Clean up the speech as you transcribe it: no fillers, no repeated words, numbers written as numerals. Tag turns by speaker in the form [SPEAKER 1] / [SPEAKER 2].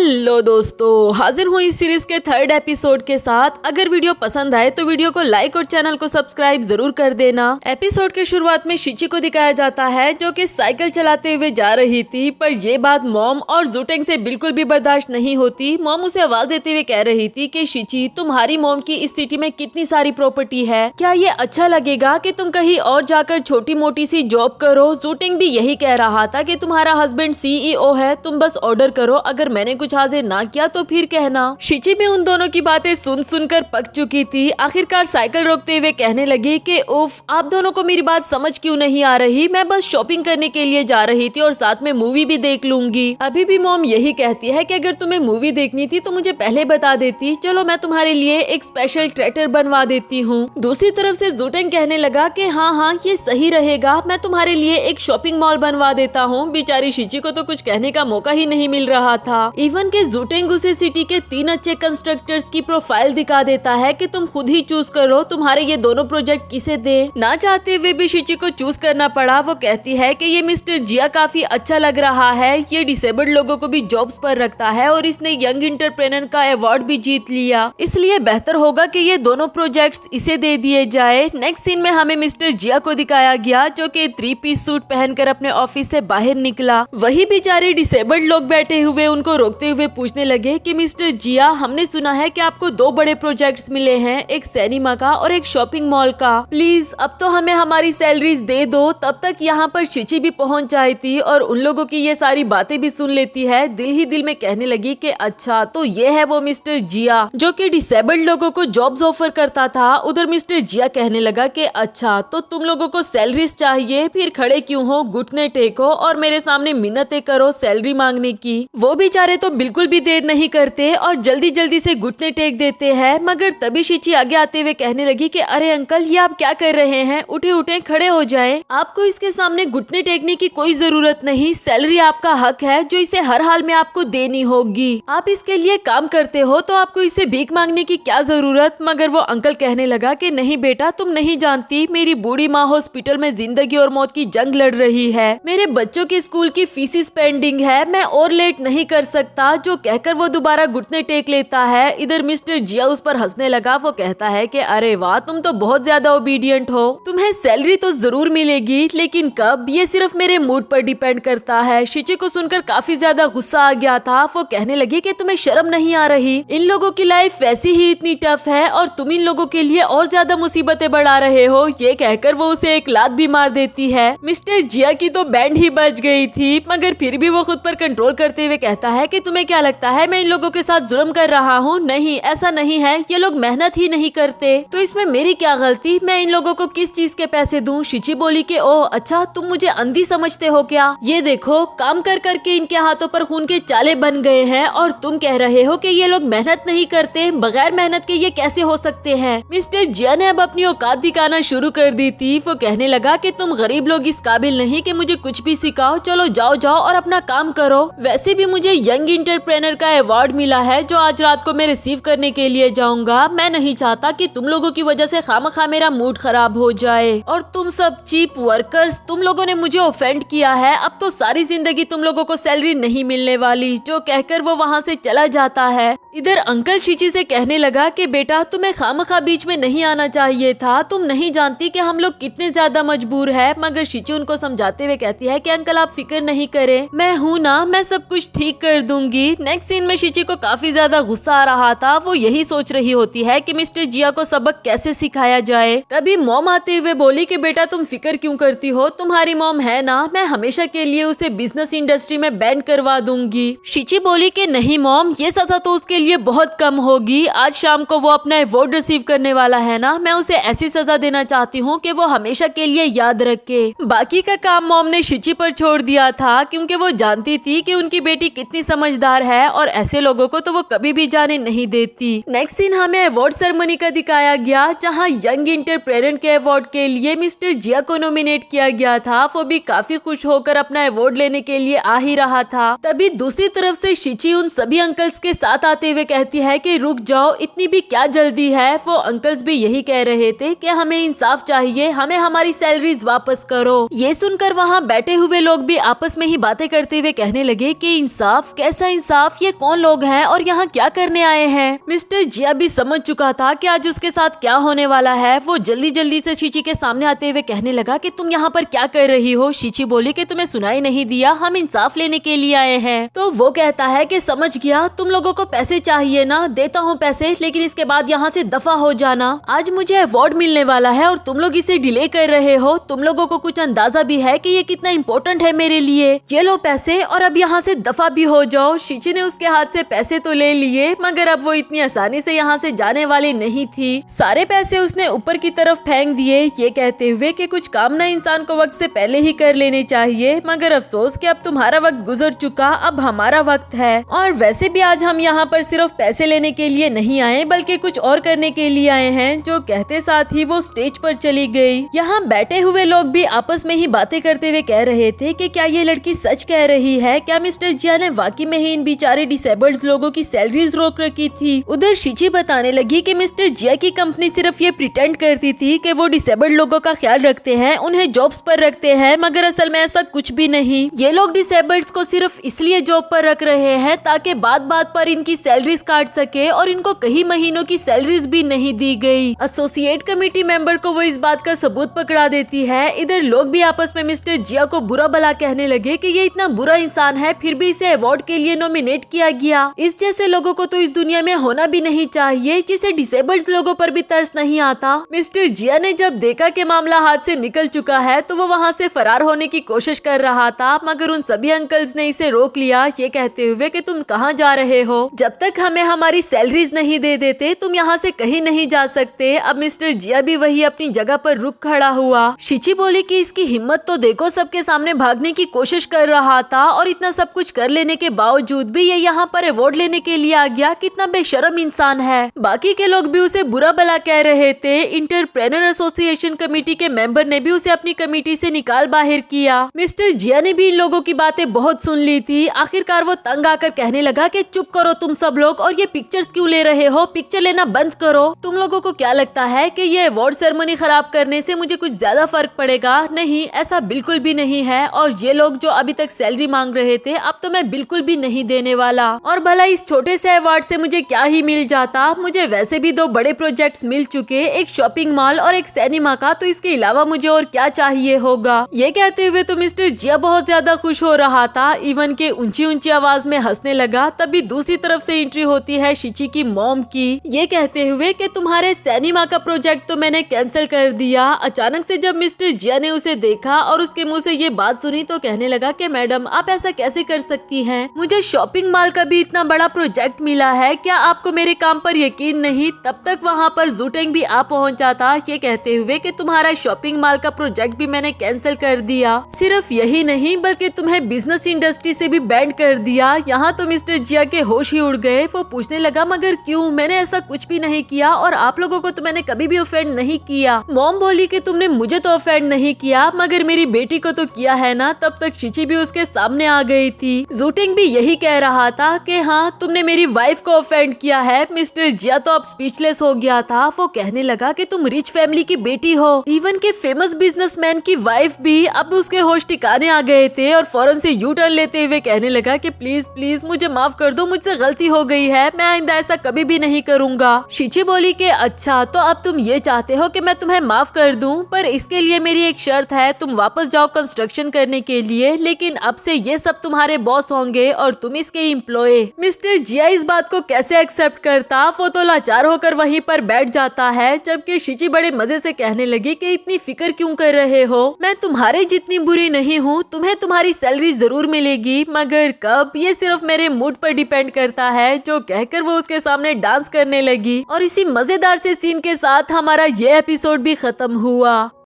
[SPEAKER 1] Hello दोस्तों, हाजिर हूँ इस सीरीज के थर्ड एपिसोड के साथ। अगर वीडियो पसंद आए तो वीडियो को लाइक और चैनल को सब्सक्राइब जरूर कर देना। एपिसोड के शुरुआत में शिची को दिखाया जाता है जो कि साइकिल चलाते हुए जा रही थी, पर ये बात मॉम और जुटेंग से बिल्कुल भी बर्दाश्त नहीं होती। मॉम उसे आवाज देते हुए कह रही थी कि शिची, तुम्हारी मॉम की इस सिटी में कितनी सारी प्रॉपर्टी है, क्या ये अच्छा लगेगा कि तुम कहीं और जाकर छोटी मोटी सी जॉब करो। जुटेंग भी यही कह रहा था कि तुम्हारा हस्बैंड CEO है, तुम बस ऑर्डर करो, अगर मैंने कुछ हाजिर ना किया तो फिर कहना। शिची भी उन दोनों की बातें सुन सुनकर पक चुकी थी। आखिरकार साइकिल रोकते हुए कहने लगी कि उफ, आप दोनों को मेरी बात समझ क्यों नहीं आ रही। मैं बस शॉपिंग करने के लिए जा रही थी और साथ में मूवी भी देख लूंगी। अभी भी मॉम यही कहती है कि अगर तुम्हें मूवी देखनी थी तो मुझे पहले बता देती, चलो मैं तुम्हारे लिए एक स्पेशल ट्रैक्टर बनवा देती हूँ। दूसरी तरफ से जुटेंग कहने लगा कि हाँ ये सही रहेगा, मैं तुम्हारे लिए एक शॉपिंग मॉल बनवा देता हूँ। बेचारी शिची को तो कुछ कहने का मौका ही नहीं मिल रहा था। इवन के जुटेंग उसे सिटी के 3 अच्छे कंस्ट्रक्टर्स की प्रोफाइल दिखा देता है कि तुम खुद ही चूज करो तुम्हारे ये दोनों प्रोजेक्ट किसे दे। ना चाहते हुए भी शिची को चूज करना पड़ा। वो कहती है कि ये मिस्टर जिया काफी अच्छा लग रहा है, ये डिसेबल्ड लोगों को भी जॉब्स पर रखता है और इसने यंग एंटरप्रेन्योर का अवार्ड भी जीत लिया, इसलिए बेहतर होगा कि ये दोनों प्रोजेक्ट्स इसे दे दिए जाए। नेक्स्ट सीन में हमें मिस्टर जिया को दिखाया गया जो कि 3 पीस सूट पहनकर अपने ऑफिस से बाहर निकला। वही बेचारे डिसेबल्ड लोग बैठे हुए उनको रोकते हुए पूछने लगे कि मिस्टर जिया, हमने सुना है कि आपको 2 बड़े प्रोजेक्ट्स मिले हैं, एक सिनेमा का और एक शॉपिंग मॉल का। प्लीज अब तो हमें हमारी सैलरीज दे दो। तब तक यहाँ पर शिची भी पहुँच जाई थी और उन लोगों की ये सारी बातें भी सुन लेती है। दिल ही दिल में कहने लगी कि अच्छा तो ये है वो मिस्टर जिया जो कि डिसेबल्ड लोगों को जॉब्स ऑफर करता था। उधर मिस्टर जिया कहने लगा कि अच्छा तो तुम लोगों को सैलरीज चाहिए, फिर खड़े क्यों हो, घुटने टेको और मेरे सामने मिन्नतें करो सैलरी मांगने की। वो बेचारे तो बिल्कुल भी देर नहीं करते और जल्दी जल्दी से घुटने टेक देते हैं। मगर तभी शिची आगे आते हुए कहने लगी कि अरे अंकल, ये आप क्या कर रहे हैं, उठे उठे खड़े हो जाएं। आपको इसके सामने घुटने टेकने की कोई जरूरत नहीं, सैलरी आपका हक है जो इसे हर हाल में आपको देनी होगी। आप इसके लिए काम करते हो तो आपको इसे भीख मांगने की क्या जरूरत। मगर वो अंकल कहने लगा कि नहीं बेटा, तुम नहीं जानती, मेरी बूढ़ी माँ हॉस्पिटल में जिंदगी और मौत की जंग लड़ रही है, मेरे बच्चों की स्कूल की फीसिस पेंडिंग है, मैं और लेट नहीं कर सकता। जो कहकर वो दोबारा घुटने टेक लेता है। इधर मिस्टर जिया उस पर हंसने लगा। वो कहता है कि अरे वाह, तुम तो बहुत ज्यादा ओबीडियंट हो, तुम्हें सैलरी तो जरूर मिलेगी, लेकिन कब, ये सिर्फ मेरे मूड पर डिपेंड करता है। शिची को सुनकर काफी ज्यादा गुस्सा आ गया था। वो कहने लगी कि तुम्हें शर्म नहीं आ रही, इन लोगों की लाइफ वैसी ही इतनी टफ है और तुम इन लोगों के लिए और ज्यादा मुसीबतें बढ़ा रहे हो। ये कहकर वो उसे एक लात भी मार देती है। मिस्टर जिया की तो बैंड ही बज गई थी, मगर फिर भी वो खुद पर कंट्रोल करते हुए कहता है कि तुम्हें क्या लगता है मैं इन लोगों के साथ जुल्म कर रहा हूँ? नहीं, ऐसा नहीं है, ये लोग मेहनत ही नहीं करते, तो इसमें मेरी क्या गलती, मैं इन लोगों को किस चीज के पैसे दूं? शिची बोली कि ओह अच्छा, तुम मुझे अंधी समझते हो क्या? ये देखो, काम कर करके इनके हाथों पर खून के चाले बन गए हैं और तुम कह रहे हो कि ये लोग मेहनत नहीं करते, बगैर मेहनत के ये कैसे हो सकते हैं? मिस्टर जिया ने अब अपनी औकात दिखाना शुरू कर दी थी। वो कहने लगा कि तुम गरीब लोग इस काबिल नहीं कि मुझे कुछ भी सिखाओ, चलो जाओ जाओ और अपना काम करो। वैसे भी मुझे यंग एंटरप्रेन्योर का अवार्ड मिला है जो आज रात को मैं रिसीव करने के लिए जाऊंगा। मैं नहीं चाहता कि तुम लोगों की वजह से खामखा मेरा मूड खराब हो जाए। और तुम सब चीप वर्कर्स, तुम लोगों ने मुझे ऑफेंड किया है, अब तो सारी जिंदगी तुम लोगों को सैलरी नहीं मिलने वाली। जो कहकर वो वहाँ से चला जाता है। इधर अंकल शिची से कहने लगा कि बेटा, तुम्हें खामखा बीच में नहीं आना चाहिए था, तुम नहीं जानती कि हम लोग कितने ज्यादा मजबूर है। मगर शिची उनको समझाते हुए कहती है कि अंकल आप फिक्र नहीं करें, मैं हूँ ना, मैं सब कुछ ठीक कर दूंगी। नेक्स्ट सीन में शिची को काफी ज्यादा गुस्सा आ रहा था। वो यही सोच रही होती है कि मिस्टर जिया को सबक कैसे सिखाया जाए। तभी मॉम आते हुए बोली कि बेटा तुम फिक्र क्यों करती हो, तुम्हारी मॉम है ना, मैं हमेशा के लिए उसे बिजनेस इंडस्ट्री में बैंड करवा दूंगी। शिची बोली कि नहीं मॉम, ये सजा तो उसके लिए बहुत कम होगी, आज शाम को वो अपना अवार्ड रिसीव करने वाला है ना, मैं उसे ऐसी सजा देना चाहती हूँ कि वो हमेशा के लिए याद रखे। बाकी का काम मॉम ने शिची पर छोड़ दिया था क्योंकि वो जानती थी कि उनकी बेटी कितनी समझदार है और ऐसे लोगों को तो वो कभी भी जाने नहीं देती। नेक्स्ट सीन हमें अवार्ड सेरेमनी का दिखाया गया जहाँ यंग एंटरप्रेन्योर के अवार्ड के लिए मिस्टर जिया को नॉमिनेट किया गया था। वो भी काफी खुश होकर अपना अवार्ड लेने के लिए आ ही रहा था। तभी दूसरी तरफ से शिची उन सभी अंकल्स के साथ आते हुए कहती है कि रुक जाओ, इतनी भी क्या जल्दी है। वो अंकल्स भी यही कह रहे थे कि हमें इंसाफ चाहिए, हमें हमारी सैलरीज वापस करो। ये सुनकर वहाँ बैठे हुए लोग भी आपस में ही बातें करते हुए कहने लगे कि इंसाफ, कैसा बेइंसाफ, ये कौन लोग हैं और यहाँ क्या करने आए हैं। मिस्टर जिया भी समझ चुका था कि आज उसके साथ क्या होने वाला है। वो जल्दी जल्दी से शिची के सामने आते हुए कहने लगा कि तुम यहाँ पर क्या कर रही हो। शिची बोली कि तुम्हें सुनाई नहीं दिया, हम इंसाफ लेने के लिए आए हैं। तो वो कहता है कि समझ गया, तुम लोगों को पैसे चाहिए ना, देता हूँ पैसे, लेकिन इसके बाद यहाँ से दफा हो जाना। आज मुझे अवार्ड मिलने वाला है और तुम लोग इसे डिले कर रहे हो। तुम लोगों को कुछ अंदाजा भी है कि ये कितना इम्पोर्टेंट है मेरे लिए। ये लो पैसे और अब यहाँ से दफा भी हो जाओ। शिची ने उसके हाथ से पैसे तो ले लिए, मगर अब वो इतनी आसानी से यहाँ से जाने वाली नहीं थी। सारे पैसे उसने ऊपर की तरफ फेंक दिए, ये कहते हुए कि कुछ काम ना इंसान को वक्त से पहले ही कर लेने चाहिए, मगर अफसोस कि अब तुम्हारा वक्त गुजर चुका, अब हमारा वक्त है। और वैसे भी आज हम यहाँ पर सिर्फ पैसे लेने के लिए नहीं आए, बल्कि कुछ और करने के लिए आए हैं। जो कहते साथ ही वो स्टेज पर चली गई। यहाँ बैठे हुए लोग भी आपस में ही बातें करते हुए कह रहे थे कि क्या ये लड़की सच कह रही है, क्या मिस्टर जिया ने वाकई में ही इन बेचारे डिसेबल्ड लोगों की सैलरीज रोक रखी थी। उधर शिची बताने लगी कि मिस्टर जिया की कंपनी सिर्फ ये प्रिटेंड करती थी कि वो डिसेबल्ड लोगों का ख्याल रखते हैं, उन्हें जॉब्स पर रखते हैं, मगर असल में ऐसा कुछ भी नहीं। ये लोग डिसेबल्ड को सिर्फ इसलिए जॉब पर रख रहे हैं ताकि बात बात पर इनकी सैलरीज काट सके, और इनको कई महीनों की सैलरीज भी नहीं दी गई। एसोसिएट कमेटी मेंबर को वो इस बात का सबूत पकड़ा देती है। इधर लोग भी आपस में मिस्टर जिया को बुरा भला कहने लगे कि ये इतना बुरा इंसान है, फिर भी इसे अवार्ड के लिए नॉमिनेट किया गया। इस जैसे लोगों को तो इस दुनिया में होना भी नहीं चाहिए, जिसे डिसेबल्ड लोगों पर भी तरस नहीं आता। मिस्टर जिया ने जब देखा कि मामला हाथ से निकल चुका है तो वो वहाँ से फरार होने की कोशिश कर रहा था, मगर उन सभी अंकल्स ने इसे रोक लिया, ये कहते हुए कि तुम कहाँ जा रहे हो, जब तक हमें हमारी सैलरीज नहीं दे देते तुम यहाँ से कहीं नहीं जा सकते। अब मिस्टर जिया भी वही अपनी जगह पर रुक खड़ा हुआ। शिची बोली कि इसकी हिम्मत तो देखो, सबके सामने भागने की कोशिश कर रहा था और इतना सब कुछ कर लेने के बावजूद भी ये यहाँ पर अवार्ड लेने के लिए आ गया, कितना बेशर्म इंसान है। बाकी के लोग भी उसे बुरा भला कह रहे थे। इंटरप्रेनर एसोसिएशन कमेटी के मेंबर ने भी उसे अपनी कमेटी से निकाल बाहर किया। मिस्टर जिया ने भी इन लोगों की बातें बहुत सुन ली थी। आखिरकार वो तंग आकर कहने लगा कि चुप करो तुम सब लोग, और ये पिक्चर्स क्यों ले रहे हो, पिक्चर लेना बंद करो। तुम लोगों को क्या लगता है कि ये अवार्ड सेरेमनी खराब करने से मुझे कुछ ज्यादा फर्क पड़ेगा? नहीं, ऐसा बिल्कुल भी नहीं है। और ये लोग जो अभी तक सैलरी मांग रहे थे, अब तो मैं बिल्कुल भी नहीं देने वाला। और भला इस छोटे से अवार्ड से मुझे क्या ही मिल जाता, मुझे वैसे भी 2 बड़े प्रोजेक्ट्स मिल चुके, एक शॉपिंग मॉल और एक सिनेमा का, तो इसके अलावा मुझे और क्या चाहिए होगा। ये कहते हुए तो मिस्टर जिया बहुत ज्यादा खुश हो रहा था, इवन के ऊंची ऊंची आवाज में हंसने लगा। तभी दूसरी तरफ से एंट्री होती है शिची की मॉम की, ये कहते हुए कि तुम्हारे सिनेमा का प्रोजेक्ट तो मैंने कैंसिल कर दिया। अचानक से जब मिस्टर जिया ने उसे देखा और उसके मुंह से ये बात सुनी तो कहने लगा कि मैडम आप ऐसा कैसे कर सकती हैं, मुझे शॉपिंग मॉल का भी इतना बड़ा प्रोजेक्ट मिला है, क्या आपको मेरे काम पर यकीन नहीं? तब तक वहाँ पर जूटेंग भी आ पहुँचा था, ये कहते हुए कि तुम्हारा शॉपिंग मॉल का प्रोजेक्ट भी मैंने कैंसिल कर दिया। सिर्फ यही नहीं बल्कि तुम्हें बिजनेस इंडस्ट्री से भी बैंड कर दिया। यहाँ तो मिस्टर जिया के होश ही उड़ गए। वो पूछने लगा मगर क्यों, मैंने ऐसा कुछ भी नहीं किया और आप लोगों को तो मैंने कभी भी ऑफेंड नहीं किया। मॉम बोली कि तुमने मुझे तो ऑफेंड नहीं किया मगर मेरी बेटी को तो किया है ना। तब तक शिची भी उसके सामने आ गई थी। जूटिंग भी यही कह रहा था कि हाँ तुमने मेरी वाइफ को ऑफेंड किया है। मिस्टर जिया तो अब स्पीचलेस हो गया था। वो कहने लगा कि तुम रिच फैमिली की बेटी हो। इवन के फेमस बिजनेसमैन की वाइफ भी अब उसके होश ठिकाने आ गए थे और फौरन से यू टर्न लेते हुए कहने लगा कि प्लीज प्लीज मुझे माफ कर दो, मुझसे गलती हो गई है, मैं आइंदा ऐसा कभी भी नहीं करूँगा। शिची बोली कि अच्छा तो अब तुम ये चाहते हो कि मैं तुम्हें माफ कर दूं, पर इसके लिए मेरी एक शर्त है, तुम वापस जाओ कंस्ट्रक्शन करने के लिए, लेकिन अब से ये सब तुम्हारे बॉस होंगे और तुम इसके एम्प्लॉय। मिस्टर जिया इस बात को कैसे एक्सेप्ट करता, वो तो लाचार होकर वहीं पर बैठ जाता है। जबकि शिची बड़े मजे से कहने लगी कि इतनी फिक्र क्यों कर रहे हो, मैं तुम्हारे जितनी बुरी नहीं हूँ, तुम्हें तुम्हारी सैलरी जरूर मिलेगी मगर कब, ये सिर्फ मेरे मूड पर डिपेंड करता है। जो कहकर वो उसके सामने डांस करने लगी और इसी मजेदार से सीन के साथ हमारा ये एपिसोड भी खत्म हुआ।